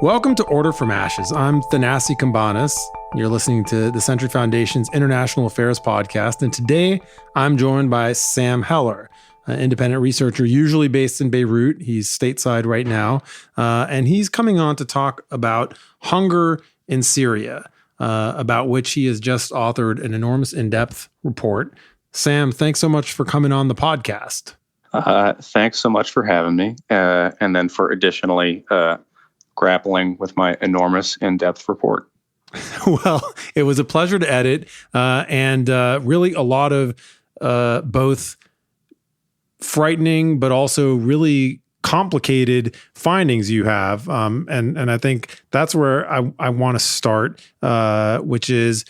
Welcome to Order from Ashes. I'm Thanasi Kambanis. You're listening to the Century Foundation's International Affairs podcast. And today I'm joined by Sam Heller, an independent researcher usually based in Beirut. He's stateside right now. And he's coming on to talk about hunger in Syria, about which he has just authored an enormous in-depth report. Sam, thanks so much for coming on the podcast. Thanks so much for having me. And then for additionally grappling with my enormous in-depth report. Well, it was a pleasure to edit, and really a lot of both frightening but also really complicated findings you have. And I think that's where I want to start, which is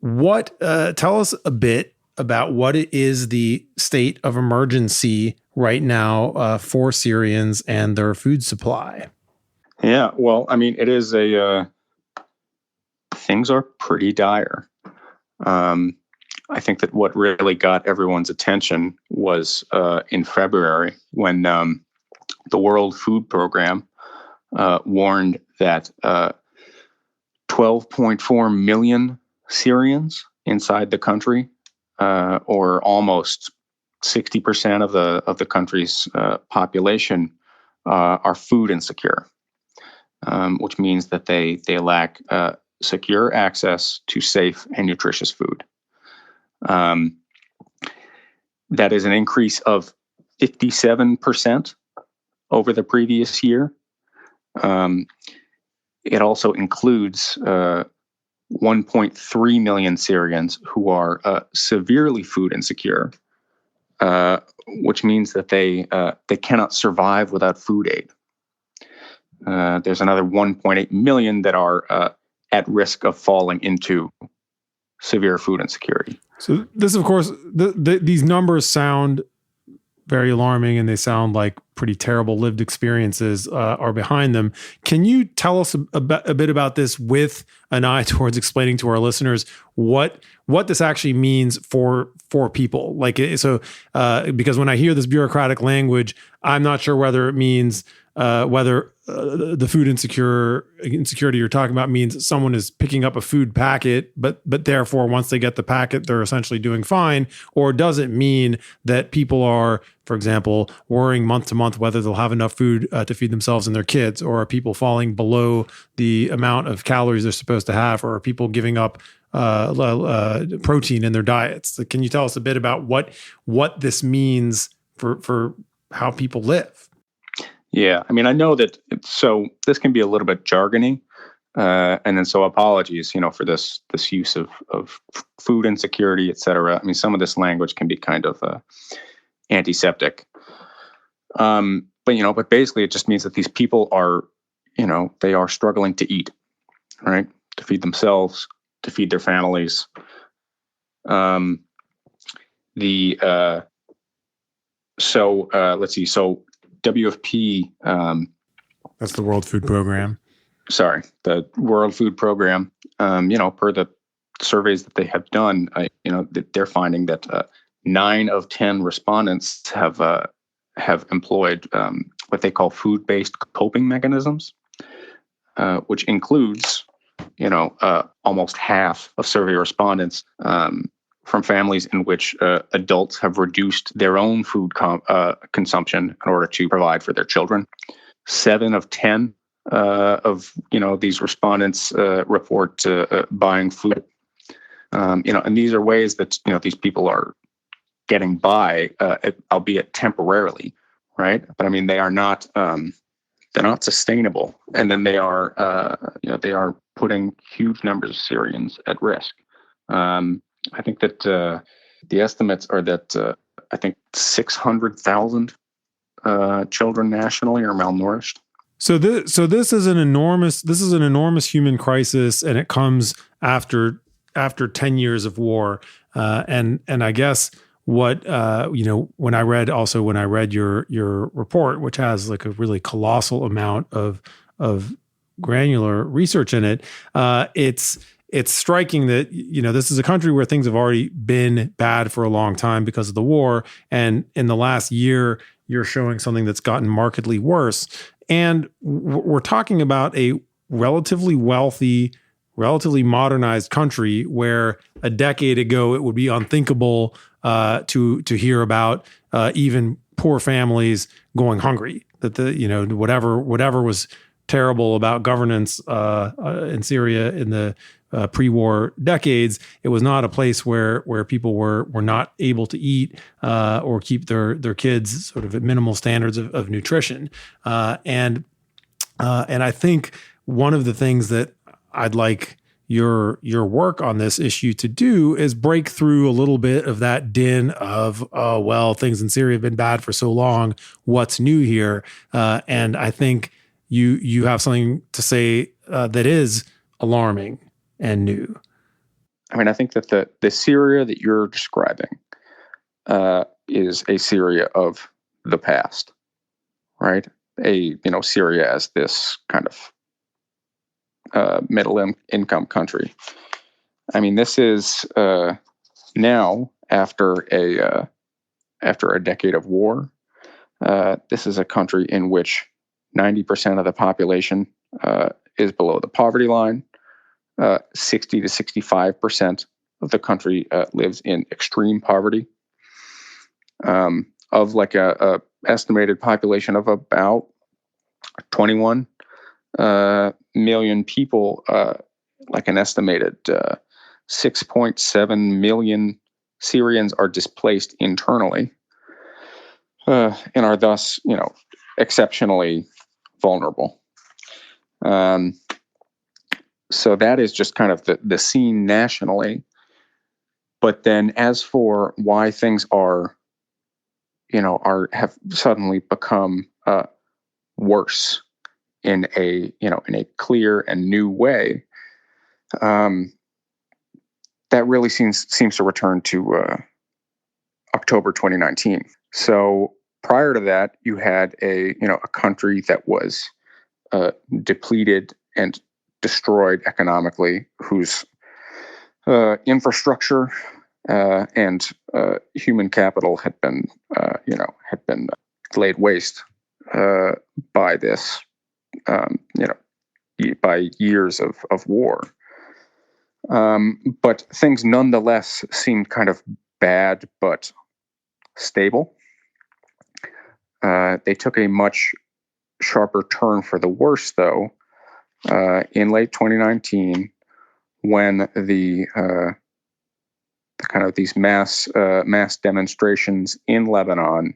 tell us a bit about what it is the state of emergency right now for Syrians and their food supply. Yeah, well, I mean, it is things are pretty dire. I think that what really got everyone's attention was in February when the World Food Program warned that 12.4 million Syrians inside the country, or almost 60% of the country's population, are food insecure. Which means that they lack secure access to safe and nutritious food. That is an increase of 57% over the previous year. It also includes 1.3 million Syrians who are severely food insecure, which means that they cannot survive without food aid. There's another 1.8 million that are at risk of falling into severe food insecurity. So this, of course, these numbers sound very alarming, and they sound like pretty terrible lived experiences are behind them. Can you tell us a bit about this with an eye towards explaining to our listeners what this actually means for people? Because when I hear this bureaucratic language, I'm not sure whether it means whether the food insecurity you're talking about means someone is picking up a food packet, but therefore once they get the packet, they're essentially doing fine, or does it mean that people are, for example, worrying month to month whether they'll have enough food to feed themselves and their kids, or are people falling below the amount of calories they're supposed to have, or are people giving up protein in their diets? Can you tell us a bit about what this means for how people live? Yeah, I mean, I know that. So this can be a little bit jargony, and then so apologies, for this use of food insecurity, et cetera. I mean, some of this language can be kind of antiseptic, but basically it just means that these people are, they are struggling to eat, right, to feed themselves, to feed their families. Let's see. So WFP, that's the World Food Program. Sorry, the World Food Program. Per the surveys that they have done, they're finding that 9 of 10 respondents have employed what they call food-based coping mechanisms, which includes, almost half of survey respondents from families in which adults have reduced their own food consumption in order to provide for their children. 7 of 10 of these respondents report buying food. And these are ways that these people are getting by, albeit temporarily, right? But I mean, they are not they're not sustainable, and then they are putting huge numbers of Syrians at risk. I think that the estimates are that I think 600,000 children nationally are malnourished. So this is an enormous human crisis, and it comes after 10 years of war. And I guess what when I read your report, which has like a really colossal amount of granular research in it, it's striking that, this is a country where things have already been bad for a long time because of the war. And in the last year, you're showing something that's gotten markedly worse. And we're talking about a relatively wealthy, relatively modernized country where a decade ago it would be unthinkable to hear about even poor families going hungry. That whatever was terrible about governance in Syria in the pre-war decades, it was not a place where people were not able to eat or keep their kids sort of at minimal standards of nutrition. And I think one of the things that I'd like your work on this issue to do is break through a little bit of that din of, oh, well, things in Syria have been bad for so long. What's new here? And I think you have something to say that is alarming and new. I mean, I think that the Syria that you're describing is a Syria of the past, right? Syria as this kind of middle income country. I mean, this is now after a decade of war. This is a country in which 90% of the population is below the poverty line. 60 to 65% of the country lives in extreme poverty. Of like a estimated population of about 21 million people, like an estimated 6.7 million Syrians are displaced internally and are thus, exceptionally vulnerable. So that is just kind of the scene nationally. But then as for why things have suddenly become worse in a clear and new way, that really seems to return to October 2019. So prior to that, you had a country that was depleted and destroyed economically, whose infrastructure and human capital had been laid waste by this, by years of war. But things nonetheless seemed kind of bad but stable. They took a much sharper turn for the worse, though, in late 2019, when the kind of these mass demonstrations in Lebanon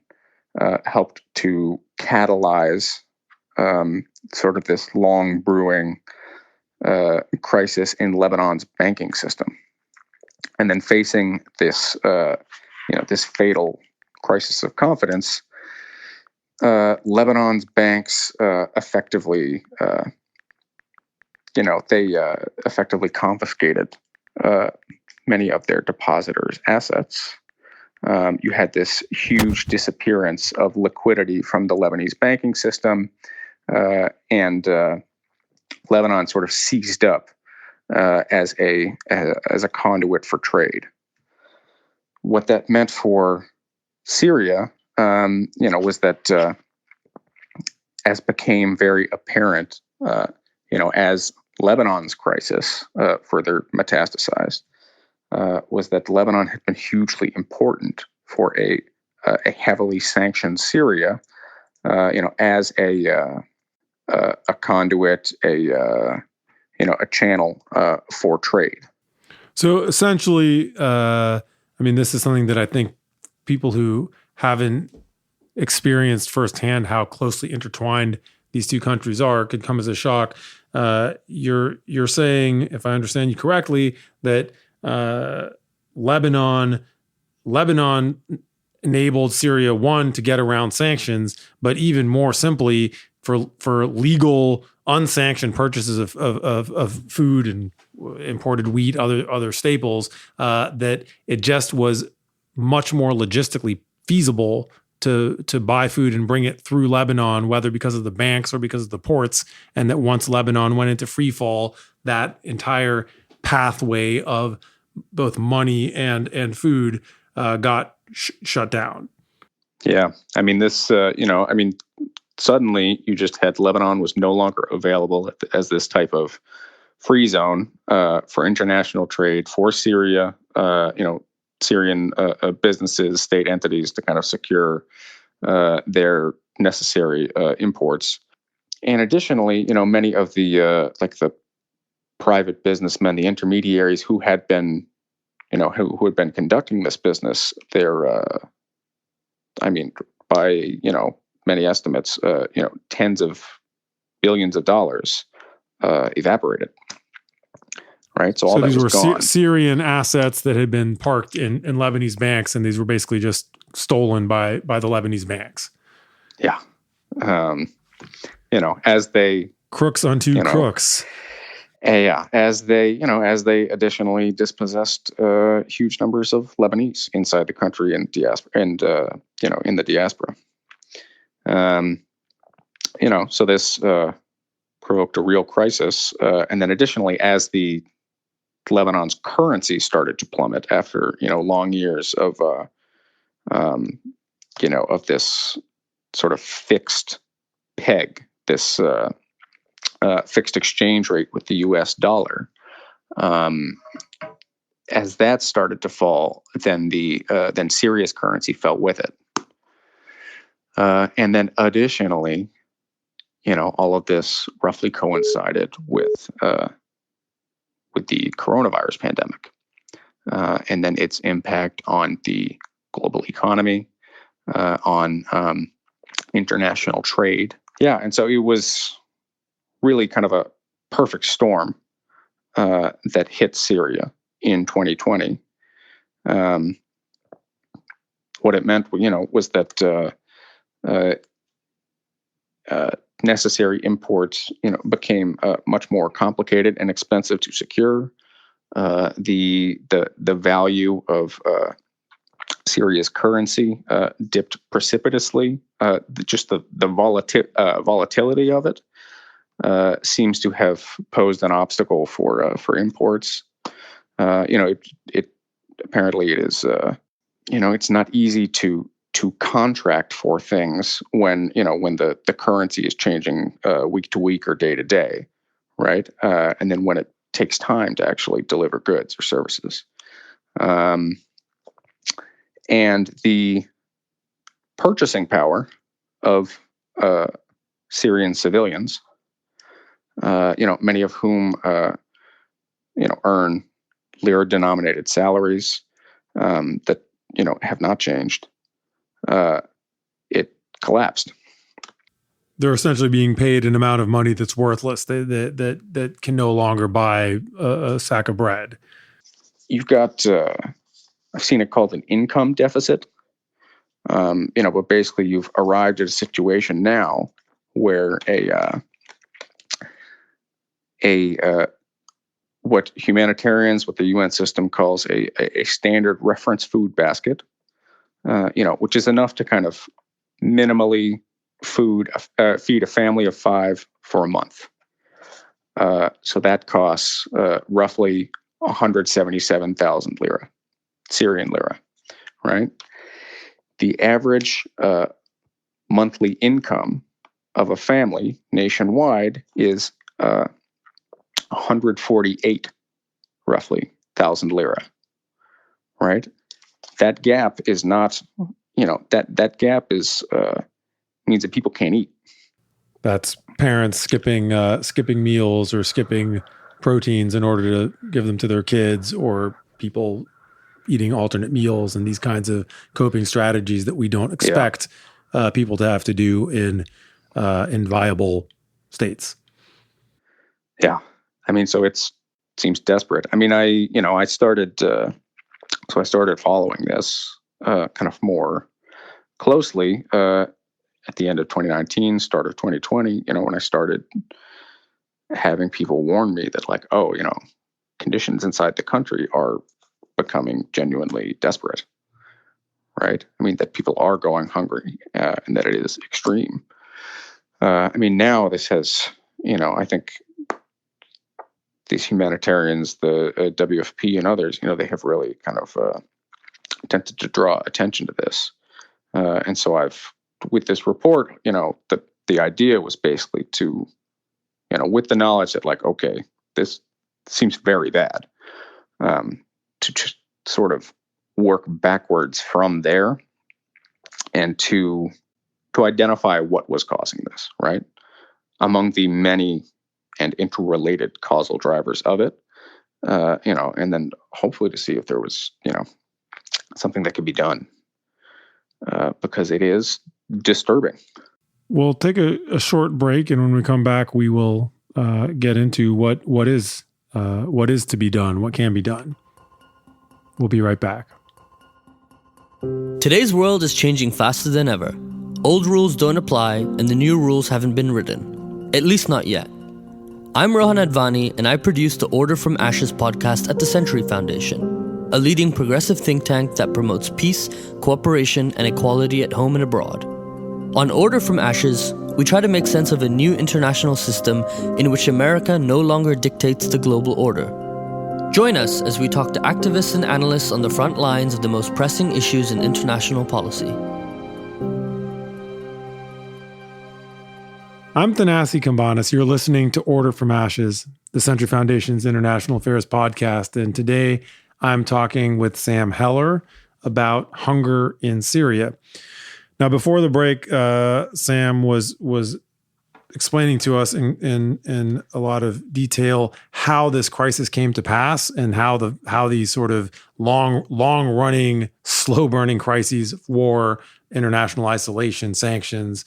helped to catalyze sort of this long brewing crisis in Lebanon's banking system. And then facing this this fatal crisis of confidence, Lebanon's banks effectively confiscated many of their depositors' assets. You had this huge disappearance of liquidity from the Lebanese banking system, and Lebanon sort of seized up as a conduit for trade. What that meant for Syria, was that as became very apparent, as Lebanon's crisis further metastasized, was that Lebanon had been hugely important for a heavily sanctioned Syria, as a conduit, a channel for trade. So essentially, this is something that I think people who haven't experienced firsthand how closely intertwined these two countries are could come as a shock. You're saying, if I understand you correctly, that Lebanon enabled Syria, one, to get around sanctions, but even more simply for legal unsanctioned purchases of food and imported wheat, other staples, that it just was much more logistically feasible to buy food and bring it through Lebanon, whether because of the banks or because of the ports, and that once Lebanon went into free fall, that entire pathway of both money and food got shut down. Yeah. I mean, suddenly you just had Lebanon was no longer available as this type of free zone for international trade for Syria, Syrian businesses, state entities to kind of secure their necessary imports. And additionally, many of the the private businessmen, the intermediaries who had been, who had been conducting this business, by many estimates, tens of billions of dollars evaporated. Right, so all that these was were gone. Syrian assets that had been parked in Lebanese banks, and these were basically just stolen by the Lebanese banks. Yeah, as they crooks unto crooks. Yeah, as they additionally dispossessed huge numbers of Lebanese inside the country and diaspora, and in the diaspora. So this provoked a real crisis, and then additionally, as the Lebanon's currency started to plummet after long years of of this sort of fixed peg, this fixed exchange rate with the U.S. dollar. As that started to fall, then then Syria's currency fell with it, and then additionally, all of this roughly coincided with the coronavirus pandemic, and then its impact on the global economy, on international trade. Yeah, and so it was really kind of a perfect storm that hit Syria in 2020. What it meant, was that necessary imports, became much more complicated and expensive to secure. The value of Syria's currency dipped precipitously. Just the volatility of it seems to have posed an obstacle for imports. It apparently it is it's not easy to contract for things when the currency is changing week to week or day to day, right? And then when it takes time to actually deliver goods or services. And the purchasing power of Syrian civilians, many of whom earn lira-denominated salaries that have not changed, it collapsed. They're essentially being paid an amount of money that's worthless, that can no longer buy a sack of bread. You've got, I've seen it called an income deficit. But basically you've arrived at a situation now where what humanitarians, what the UN system calls a standard reference food basket, which is enough to kind of minimally feed a family of 5 for a month. So that costs roughly 177,000 lira, Syrian lira, right? The average monthly income of a family nationwide is 148, roughly, thousand lira, right? That gap is not, that gap is means that people can't eat. That's parents skipping meals or skipping proteins in order to give them to their kids, or people eating alternate meals, and these kinds of coping strategies that we don't expect people to have to do in viable states. Yeah, I mean, so it seems desperate. I mean, I started following this kind of more closely at the end of 2019, start of 2020. When I started having people warn me that, like, conditions inside the country are becoming genuinely desperate, right? I mean, that people are going hungry and that it is extreme. I mean, now this has, I think these humanitarians, the WFP and others, they have really kind of attempted to draw attention to this. And so with this report, the idea was basically to, with the knowledge that like, okay, this seems very bad, to just sort of work backwards from there and to identify what was causing this, right? Among the many and interrelated causal drivers of it, and then hopefully to see if there was, something that could be done, because it is disturbing. We'll take a short break, and when we come back, we will get into what is to be done, what can be done. We'll be right back. Today's world is changing faster than ever. Old rules don't apply, and the new rules haven't been written. At least not yet. I'm Rohan Advani, and I produce the Order from Ashes podcast at the Century Foundation, a leading progressive think tank that promotes peace, cooperation, and equality at home and abroad. On Order from Ashes, we try to make sense of a new international system in which America no longer dictates the global order. Join us as we talk to activists and analysts on the front lines of the most pressing issues in international policy. I'm Thanasi Kambanis. You're listening to Order from Ashes, the Century Foundation's International Affairs podcast. And today I'm talking with Sam Heller about hunger in Syria. Now, before the break, Sam was explaining to us in a lot of detail how this crisis came to pass and how these sort of long running, slow burning crises, war, international isolation, sanctions,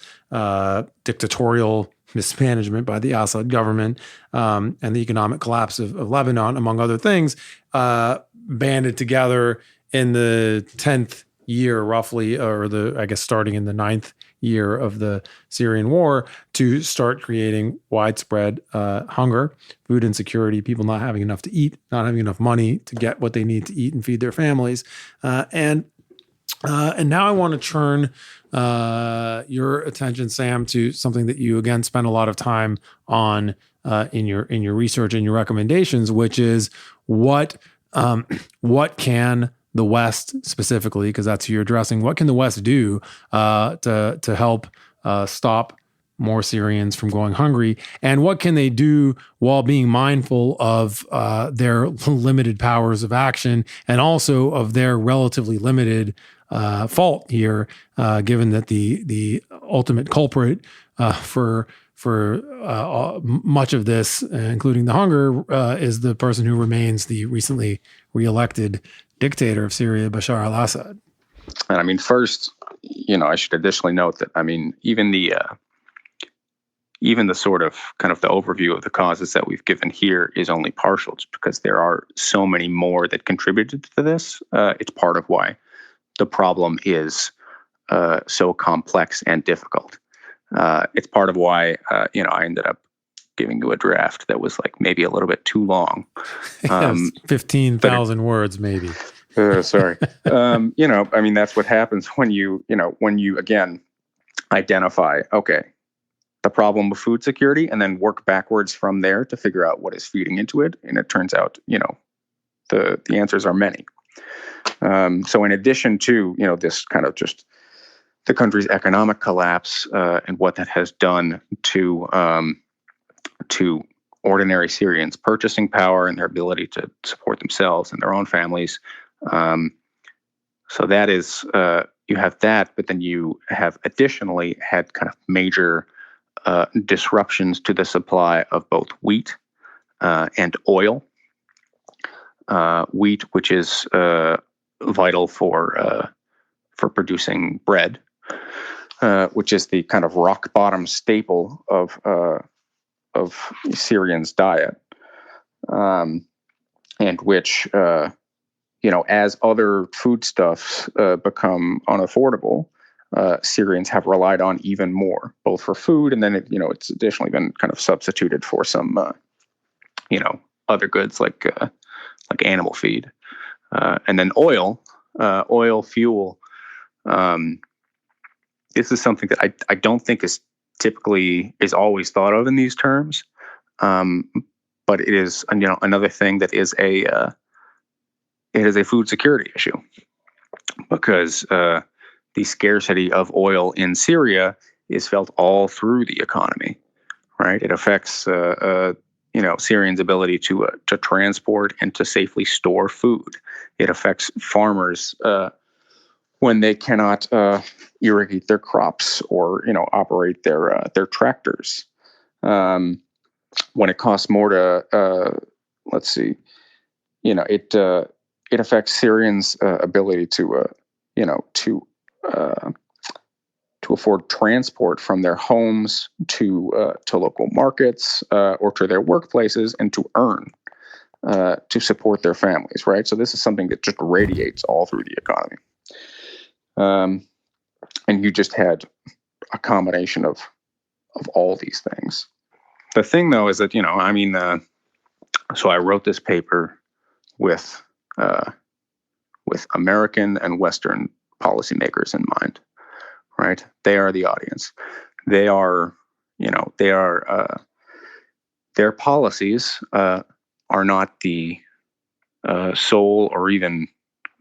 dictatorial mismanagement by the Assad government, and the economic collapse of Lebanon, among other things, banded together in the 10th year, roughly, or starting in the 9th year of the Syrian war, to start creating widespread hunger, food insecurity, people not having enough to eat, not having enough money to get what they need to eat and feed their families. And now I want to turn your attention, Sam, to something that you again spent a lot of time on in your research and your recommendations, which is what can the West specifically, because that's who you're addressing, what can the West do to help stop more Syrians from going hungry, and what can they do while being mindful of their limited powers of action and also of their relatively limited fault here, given that the ultimate culprit for much of this, including the hunger, is the person who remains the recently reelected dictator of Syria, Bashar al-Assad. And I mean, first, I should additionally note that, I mean, even the sort of kind of the overview of the causes that we've given here is only partial, just because there are so many more that contributed to this. It's part of why the problem is so complex and difficult. It's part of why, I ended up giving you a draft that was like maybe a little bit too long. 15,000 words, maybe. Sorry. I mean, that's what happens when you again identify, okay, the problem with food security, and then work backwards from there to figure out what is feeding into it. And it turns out, the answers are many. So in addition to, this kind of just the country's economic collapse and what that has done to ordinary Syrians' purchasing power and their ability to support themselves and their own families. So that is, you have that, but then you have additionally had kind of major disruptions to the supply of both wheat and oil. Wheat, which is vital for producing bread, which is the kind of rock bottom staple of Syrians' diet, and which, as other foodstuffs become unaffordable, Syrians have relied on even more, both for food, and then it's additionally been kind of substituted for some, other goods like animal feed, and then oil fuel. This is something that I don't think is always thought of in these terms, but it is, another thing that is it is a food security issue, because the scarcity of oil in Syria is felt all through the economy, right? It affects Syrians' ability to transport and to safely store food. It affects farmers when they cannot irrigate their crops or operate their tractors. When it costs more to it affects Syrians' ability to afford transport from their homes to local markets or to their workplaces, and to earn to support their families, right? So this is something that just radiates all through the economy. And you just had a combination of all these things. The thing, though, is that, so I wrote this paper with American and Western policymakers in mind, right? They are the audience. Their policies are not the sole or even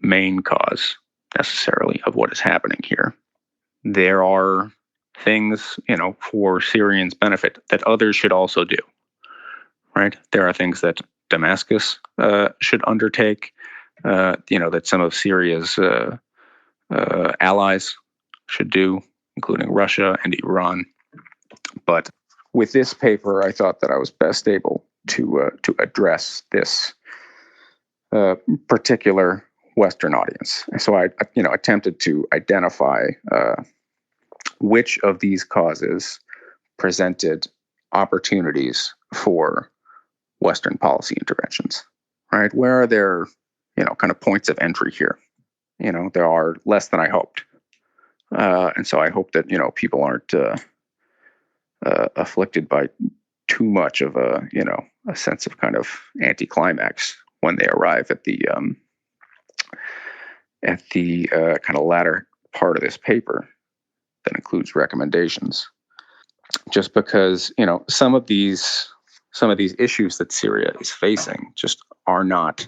main cause necessarily of what is happening here. There are things, for Syrians' benefit that others should also do, right? There are things that Damascus should undertake, that some of Syria's allies should do, including Russia and Iran. But with this paper, I thought that I was best able to address this particular Western audience. So I attempted to identify which of these causes presented opportunities for Western policy interventions, right? Where are there, kind of points of entry here? There are less than I hoped. And so I hope that, people aren't afflicted by too much of a sense of kind of anticlimax when they arrive at the kind of latter part of this paper that includes recommendations. Just because, some of these issues that Syria is facing just are not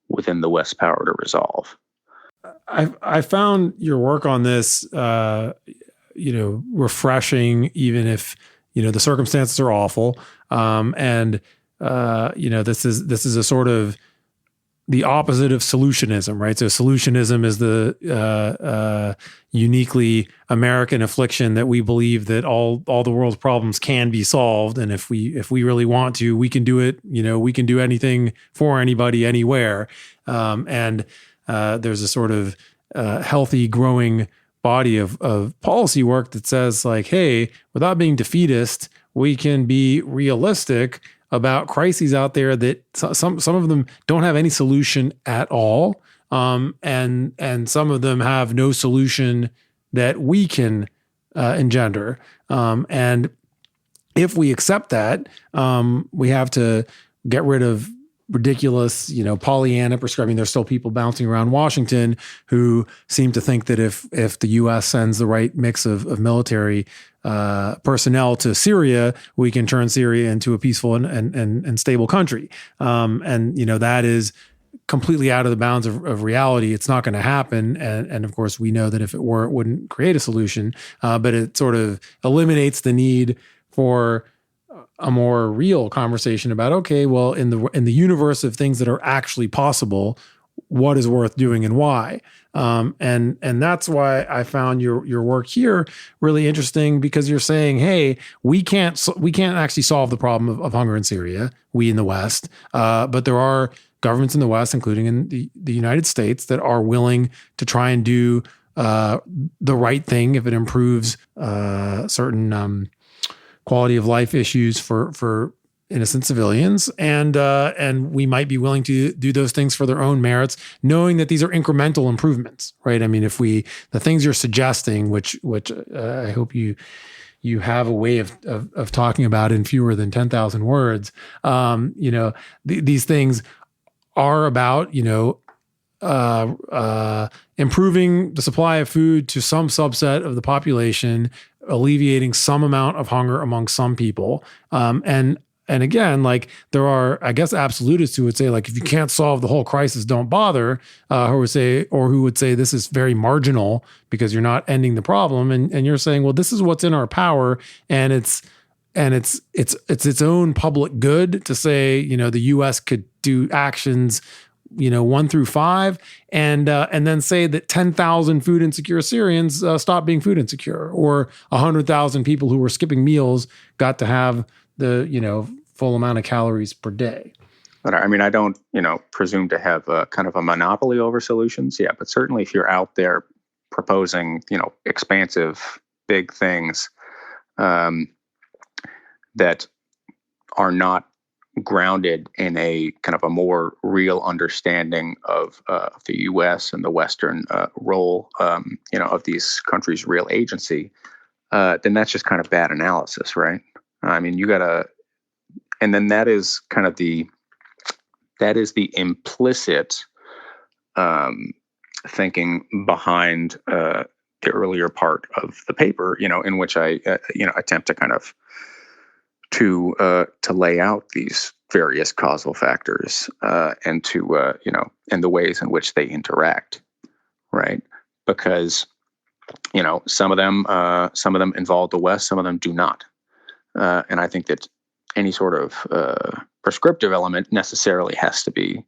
within the West's power to resolve. I found your work on this, refreshing, even if, the circumstances are awful. This is a sort of the opposite of solutionism, right? So solutionism is the uniquely American affliction that we believe that all the world's problems can be solved, and if we really want to, we can do it. We can do anything for anybody, anywhere. There's a sort of healthy, growing body of policy work that says, like, hey, without being defeatist, we can be realistic about crises out there that some of them don't have any solution at all, and some of them have no solution that we can engender. And if we accept that, we have to get rid of ridiculous, Pollyanna prescribing. There's still people bouncing around Washington who seem to think that if the U.S. sends the right mix of military personnel to Syria, we can turn Syria into a peaceful and stable country. That is completely out of the bounds of reality. It's not going to happen. And of course, we know that if it were, it wouldn't create a solution. But it sort of eliminates the need for a more real conversation about, okay, well, in the universe of things that are actually possible, what is worth doing and why? And that's why I found your work here really interesting, because you're saying, hey, we can't actually solve the problem of hunger in Syria, we in the West, but there are governments in the West, including in the United States, that are willing to try and do the right thing if it improves certain quality of life issues for innocent civilians, and we might be willing to do those things for their own merits, knowing that these are incremental improvements, right? I mean, the things you're suggesting, which I hope you have a way of talking about in fewer than 10,000 words, these things are about, improving the supply of food to some subset of the population, alleviating some amount of hunger among some people. And And again, like there are, I guess, absolutists who would say, like, if you can't solve the whole crisis, don't bother. Who would say this is very marginal because you're not ending the problem. And you're saying, well, this is what's in our power, and it's its own public good to say, the U.S. could do actions, 1 through 5, and then say that 10,000 food insecure Syrians stop being food insecure, or 100,000 people who were skipping meals got to have the full amount of calories per day. But I mean, I don't presume to have a kind of a monopoly over solutions. Yeah, but certainly if you're out there proposing expansive big things that are not grounded in a kind of a more real understanding of the U.S. and the Western role, of these countries' real agency, then that's just kind of bad analysis, right? I mean, and then that is the implicit thinking behind the earlier part of the paper, in which I, attempt to kind of to lay out these various causal factors and to and the ways in which they interact, right? Because some of them involve the West, some of them do not, and I think that any sort of prescriptive element necessarily has to be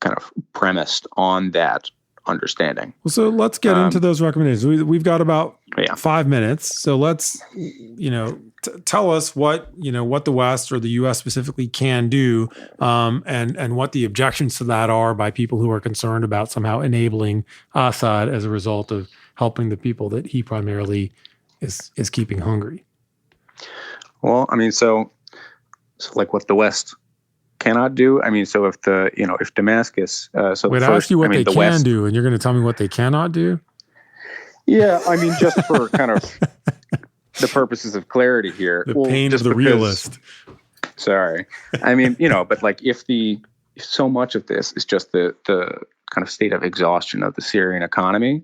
kind of premised on that understanding. Well, so let's get into those recommendations. We've got about 5 minutes, so let's tell us what what the West or the U.S. specifically can do, and what the objections to that are by people who are concerned about somehow enabling Assad as a result of helping the people that he primarily is keeping hungry. Well, I mean, so like what the West cannot do. I mean, so if Damascus, I asked you what they can do, and you're going to tell me what they cannot do? Yeah, I mean, just for kind of the purposes of clarity here. The pain of the realist. Sorry. I mean, but like if so much of this is just the kind of state of exhaustion of the Syrian economy,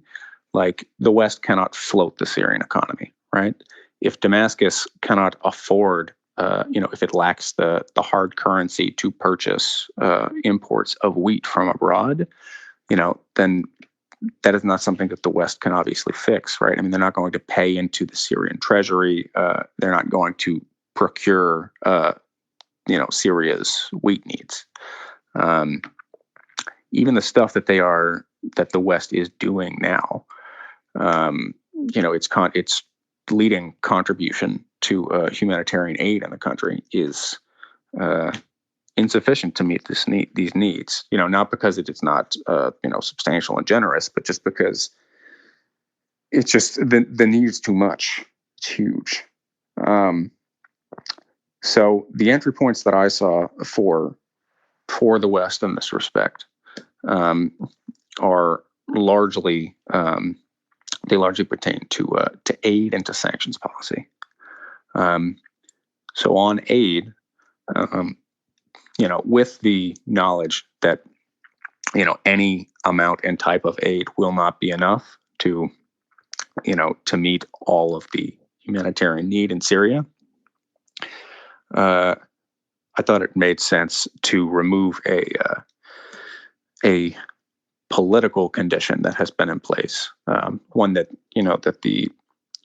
like the West cannot float the Syrian economy, right? If Damascus cannot afford, if it lacks the hard currency to purchase imports of wheat from abroad, then that is not something that the West can obviously fix, right? I mean, they're not going to pay into the Syrian treasury. They're not going to procure, Syria's wheat needs. Even the stuff that the West is doing now, its leading contribution to humanitarian aid in the country is insufficient to meet these needs. Not because it is not substantial and generous, but just because it's just the need's too much. It's huge. So the entry points that I saw for the West in this respect are largely they largely pertain to aid and to sanctions policy. So on aid, with the knowledge that any amount and type of aid will not be enough to meet all of the humanitarian need in Syria, I thought it made sense to remove a political condition that has been in place, one that that the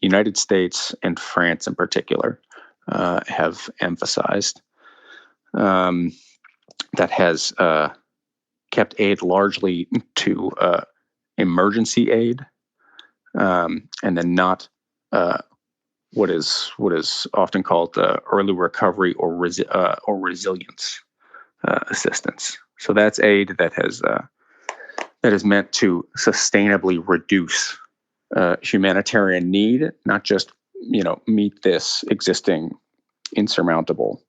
United States and France in particular have emphasized, that has kept aid largely to emergency aid, and then not what is often called early recovery or resilience assistance. So that's aid that is meant to sustainably reduce humanitarian need, not just meet this existing insurmountable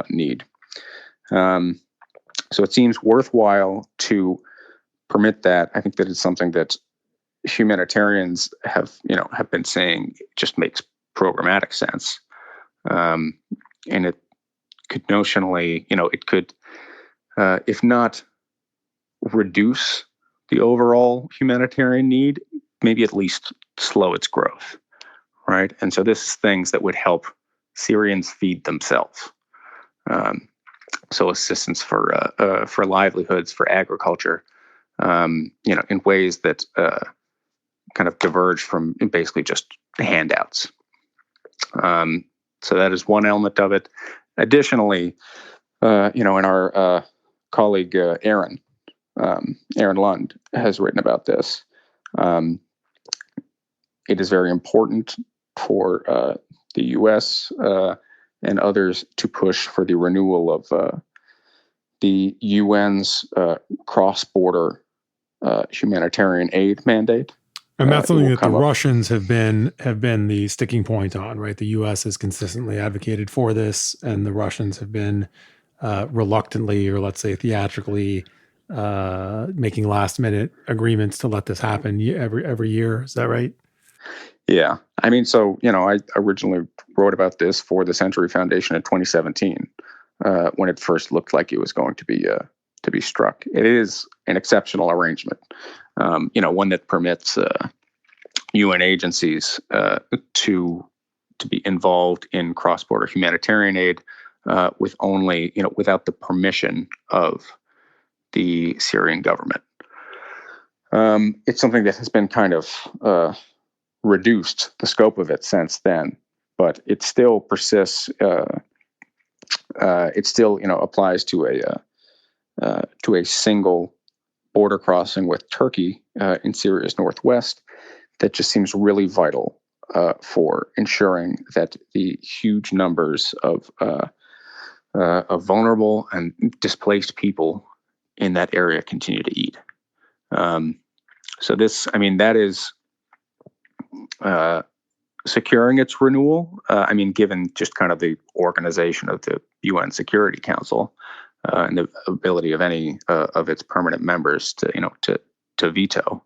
need. So it seems worthwhile to permit that. I think that it's something that humanitarians have been saying just makes programmatic sense, and it could notionally, it could, if not reduce the overall humanitarian need, maybe at least slow its growth, right? And so this is things that would help Syrians feed themselves. So assistance for livelihoods, for agriculture, in ways that kind of diverge from basically just handouts. So that is one element of it. Additionally, and our colleague Aaron Lund has written about this. It is very important for the U.S. And others to push for the renewal of the UN's cross-border humanitarian aid mandate. And that's something that the Russians have been the sticking point on, right? The U.S. has consistently advocated for this, and the Russians have been reluctantly, or let's say theatrically, making last-minute agreements to let this happen every year. Is that right? Yeah. I mean, so, I originally wrote about this for the Century Foundation in 2017, when it first looked like it was going to be struck. It is an exceptional arrangement, one that permits UN agencies to be involved in cross-border humanitarian aid with only, without the permission of the Syrian government. It's something that has been kind of reduced, the scope of it, since then, but it still persists. It still, applies to a single border crossing with Turkey in Syria's northwest. That just seems really vital for ensuring that the huge numbers of vulnerable and displaced people in that area continue to eat. So this, that is securing its renewal. Given just kind of the organization of the UN Security Council and the ability of any of its permanent members to veto,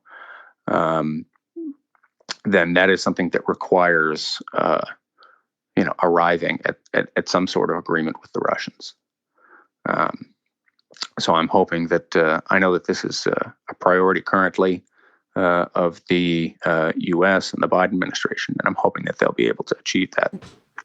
then that is something that requires arriving at some sort of agreement with the Russians. So I'm hoping that I know that this is a priority currently of the U.S. and the Biden administration, and I'm hoping that they'll be able to achieve that.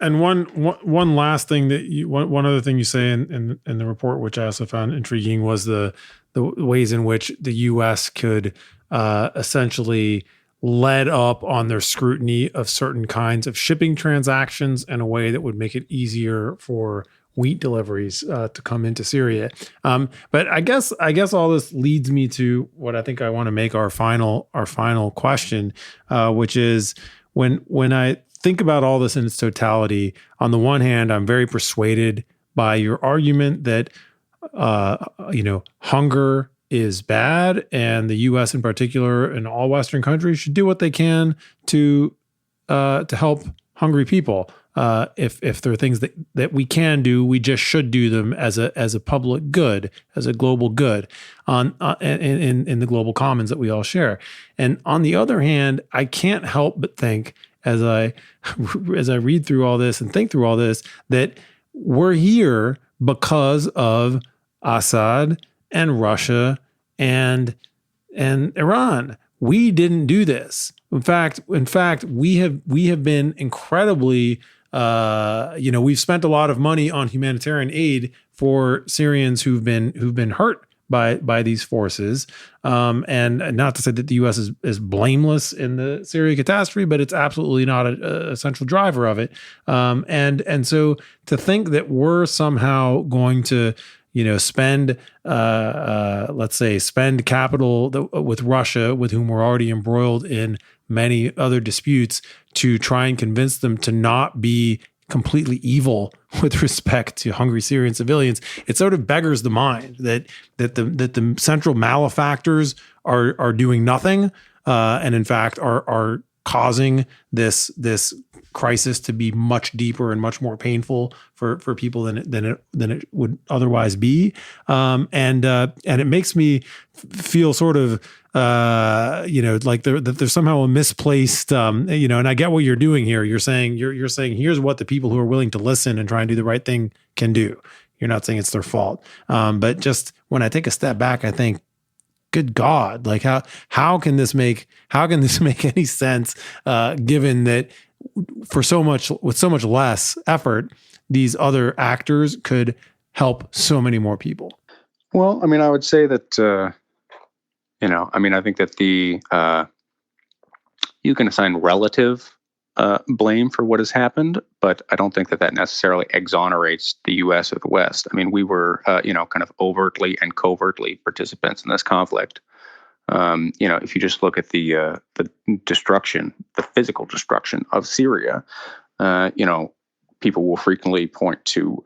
And one last thing one other thing you say in the report, which I also found intriguing, was the ways in which the U.S. could essentially let up on their scrutiny of certain kinds of shipping transactions in a way that would make it easier for wheat deliveries to come into Syria. But I guess all this leads me to what I think I want to make our final question, which is when I think about all this in its totality, on the one hand, I'm very persuaded by your argument that hunger is bad, and the U.S. in particular and all Western countries should do what they can to help hungry people. If there are things that we can do, we just should do them as a public good, as a global good, in the global commons that we all share. And on the other hand, I can't help but think, as I read through all this and think through all this, that we're here because of Assad and Russia and Iran. We didn't do this. In fact, we have been incredibly, we've spent a lot of money on humanitarian aid for Syrians who've been hurt by these forces. And not to say that the U.S. is blameless in the Syria catastrophe, but it's absolutely not a central driver of it. And so to think that we're somehow going to spend capital with Russia, with whom we're already embroiled in many other disputes, to try and convince them to not be completely evil with respect to hungry Syrian civilians, it sort of beggars the mind that the central malefactors are doing nothing, and in fact are causing this crisis to be much deeper and much more painful for people than it would otherwise be, and it makes me feel sort of like there's somehow a misplaced and I get what you're doing here. You're saying here's what the people who are willing to listen and try and do the right thing can do. You're not saying it's their fault, but just when I take a step back, I think, good God, like how can this make any sense, given that with so much less effort, these other actors could help so many more people? Well, I mean, I would say that, I think that you can assign relative blame for what has happened, but I don't think that that necessarily exonerates the U.S. or the West. I mean, we were, kind of overtly and covertly participants in this conflict. If you just look at the destruction, the physical destruction of Syria, people will frequently point to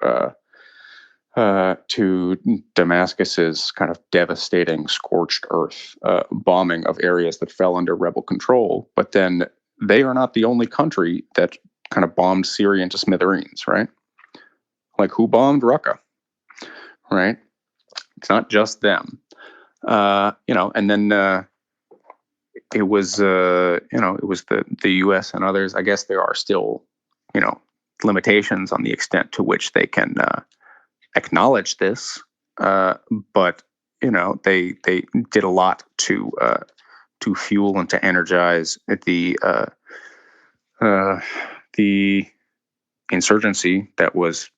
Damascus's kind of devastating scorched earth bombing of areas that fell under rebel control. But then they are not the only country that kind of bombed Syria into smithereens, right? Like, who bombed Raqqa, right? It's not just them, and then it was the U.S. and others. I guess there are still, limitations on the extent to which they can acknowledge this, but they did a lot to fuel and to energize the insurgency that was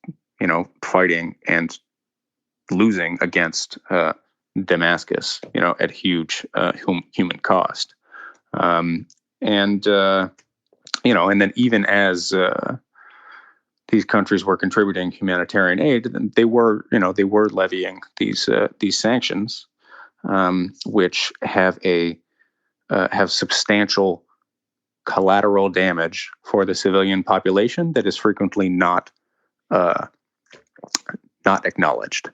fighting and losing against Damascus, at huge human cost, and then even as these countries were contributing humanitarian aid, they were levying these sanctions, which have substantial collateral damage for the civilian population that is frequently not acknowledged.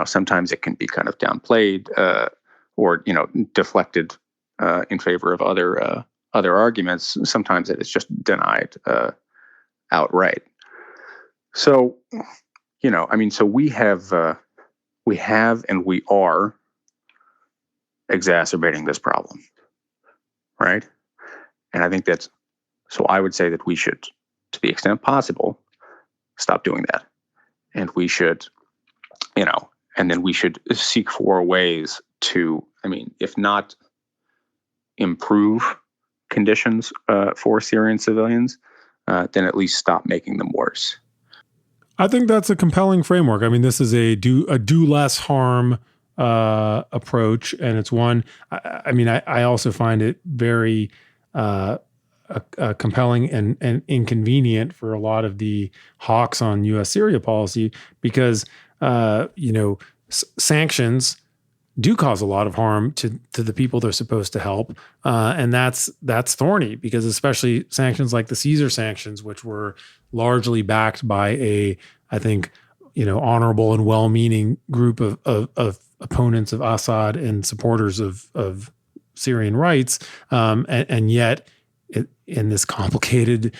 Sometimes it can be kind of downplayed or deflected in favor of other arguments. Sometimes it is just denied outright. So, so we have and we are exacerbating this problem, right? And I think so I would say that we should, to the extent possible, stop doing that. And we should, and then we should seek for ways to, if not improve conditions for Syrian civilians, then at least stop making them worse. I think that's a compelling framework. This is a do less harm approach, and it's one. I also find it very compelling and inconvenient for a lot of the hawks on U.S. Syria policy because sanctions do cause a lot of harm to the people they're supposed to help. And that's thorny because especially sanctions like the Caesar sanctions, which were largely backed by I think, honorable and well-meaning group of opponents of Assad and supporters of Syrian rights. And yet in this complicated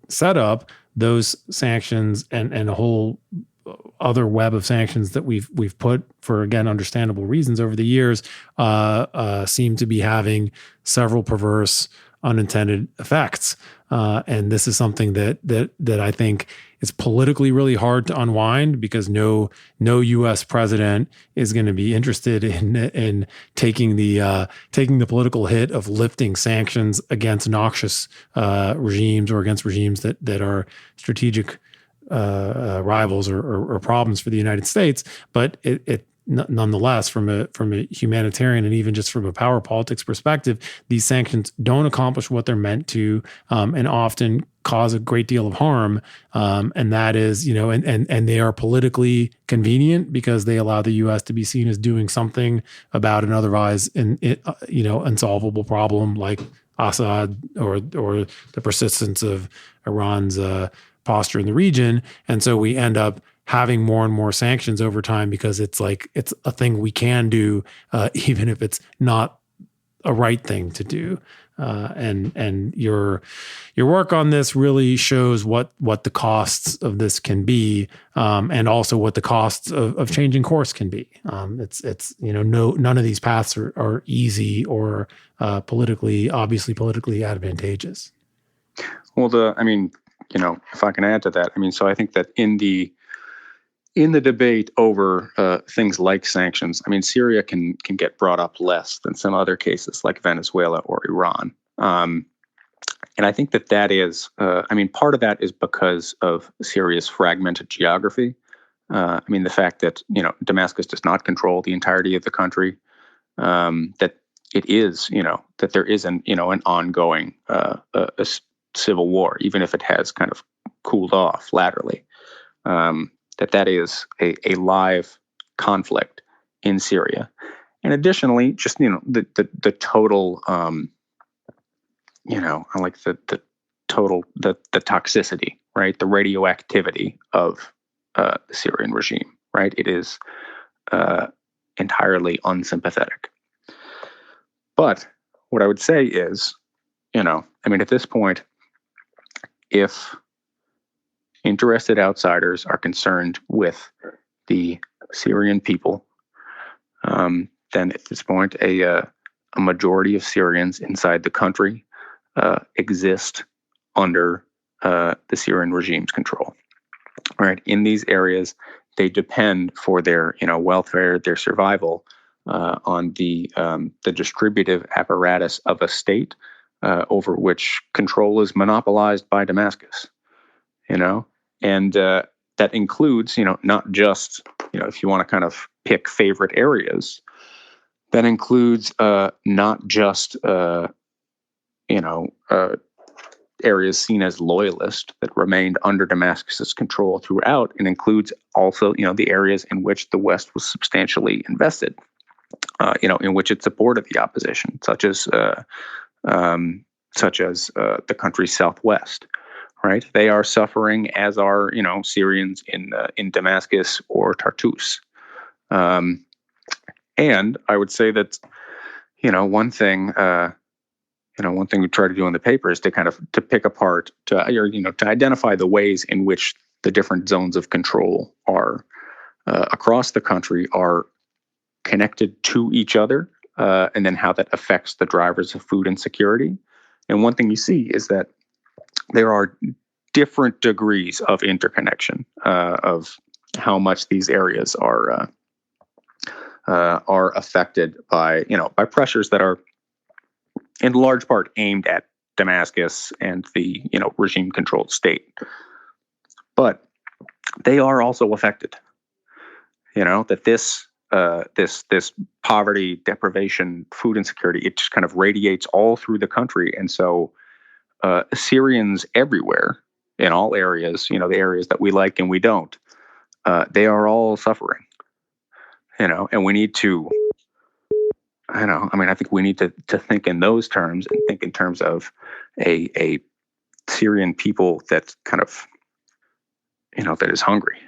setup, those sanctions and a whole other web of sanctions that we've put for, again, understandable reasons over the years, seem to be having several perverse unintended effects. And this is something that I think is politically really hard to unwind because no U.S. president is going to be interested in taking the political hit of lifting sanctions against noxious regimes or against regimes that are strategic rivals or problems for the United States. But it nonetheless, from a humanitarian and even just from a power politics perspective, these sanctions don't accomplish what they're meant to, and often cause a great deal of harm. And that is, and they are politically convenient because they allow the U.S. to be seen as doing something about an otherwise unsolvable problem like Assad or the persistence of Iran's posture in the region. And so we end up having more and more sanctions over time because it's a thing we can do, even if it's not a right thing to do. And your work on this really shows what the costs of this can be, and also what the costs of changing course can be. None of these paths are easy or politically advantageous. Well, if I can add to that, so I think that in the debate over things like sanctions, Syria can get brought up less than some other cases like Venezuela or Iran. And I think that is, part of that is because of Syria's fragmented geography. The fact that, Damascus does not control the entirety of the country, that it is, that there is an ongoing civil war, even if it has kind of cooled off laterally, that is a live conflict in Syria. And additionally, just, the total, I like the total, the toxicity, right? The radioactivity of the Syrian regime, right? It is entirely unsympathetic. But what I would say is, at this point, if interested outsiders are concerned with the Syrian people, then at this point, a majority of Syrians inside the country exist under the Syrian regime's control. Right, in these areas, they depend for their welfare, their survival, on the distributive apparatus of a state over which control is monopolized by Damascus. And that includes not just if you want to kind of pick favorite areas, that includes not just areas seen as loyalist that remained under Damascus's control throughout, and includes also, the areas in which the West was substantially invested, in which it supported the opposition, such as the country's southwest. Right, they are suffering, as are Syrians in Damascus or Tartus. And I would say that one thing. One thing we try to do in the paper is to pick apart, to identify the ways in which the different zones of control are across the country are connected to each other, and then how that affects the drivers of food insecurity. And one thing you see is that there are different degrees of interconnection of how much these areas are affected by pressures that are in large part aimed at Damascus and the regime-controlled state, but they are also affected. That this poverty, deprivation, food insecurity, it just kind of radiates all through the country, and so Syrians everywhere, in all areas, the areas that we like and we don't, they are all suffering. And we need to. I think we need to think in those terms, and think in terms of a Syrian people that's kind of, that is hungry.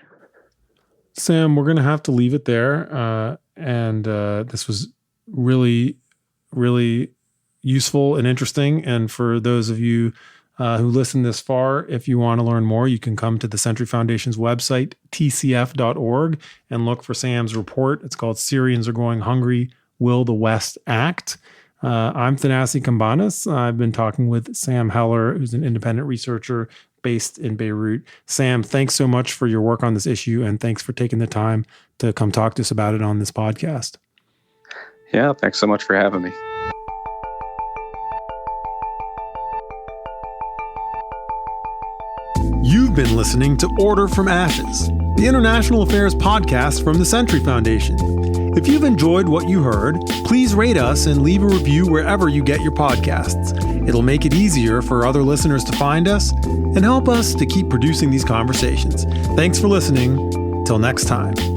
Sam, we're going to have to leave it there. And this was really, really useful and interesting. And for those of you who listened this far, if you want to learn more, you can come to the Century Foundation's website, tcf.org, and look for Sam's report. It's called Syrians Are Going Hungry. Will the West Act? I'm Thanasi Kambanis. I've been talking with Sam Heller, who's an independent researcher based in Beirut. Sam, thanks so much for your work on this issue, and thanks for taking the time to come talk to us about it on this podcast. Yeah, thanks so much for having me. You've been listening to Order from Ashes, the international affairs podcast from the Century Foundation. If you've enjoyed what you heard, please rate us and leave a review wherever you get your podcasts. It'll make it easier for other listeners to find us and help us to keep producing these conversations. Thanks for listening. Till next time.